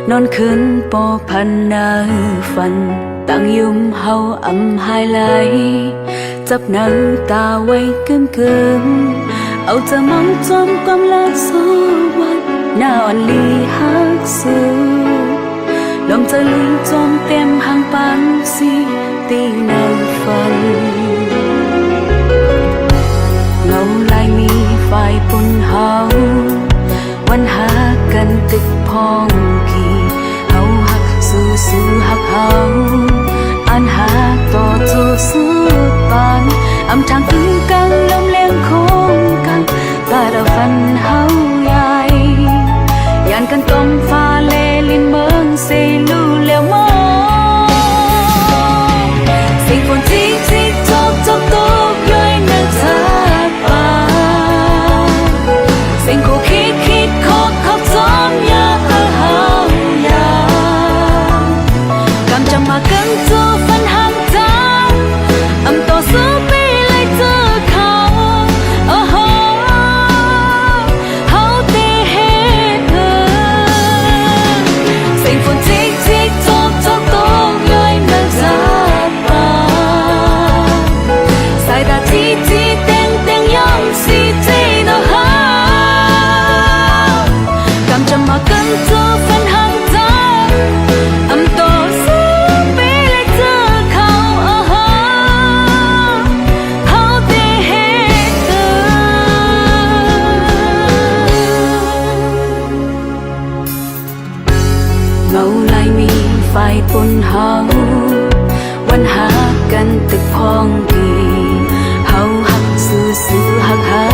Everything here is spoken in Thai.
นอนคืนปอพันนาฝันตั้งยุ่มเฮาอำหายไหลจับหนังตาไว้กึมเอาจะมองจอมความลักสวัสดหน้าอ่อนลีฮักสูลมจะลุยจอมเต็มหางปันสีตีในฝันเงาลายมีไฟปุ่นเฮาวันหากันตึกพองกี่เฮาหักสู้หักเฮาอันหาต่อจูสู้ปานอำทางถึงกังลมเลี้ยงคงกันตาเราฟันเฮาใหญ่ยานกันต้มฟ้าเลลินเมืองเซลูเลี้ยวมองเสียงฝนจิกจกตกย้อยนักจากป่าเสียงโคคิดคอกซ้อมยาเฮายากำจำมากันจูฟันห่างจางอำต่อสู้ไปเลยเจอเขาโอ้โหเฮาตีเหตุเธอเสียงฝนจิกจกตกย้อยนักจากป่าสายตาที่เต็งย้อมสีที่เราหากำจำมากันจูฟันห่างจางอำต่อสู้ไปเลยเจอเขาโอ้โหเฮาตีเหตุเธอเงาลายมีไฟปุ่นเฮาวันหากันตึกพองดีเฮาหักสู้หักเฮา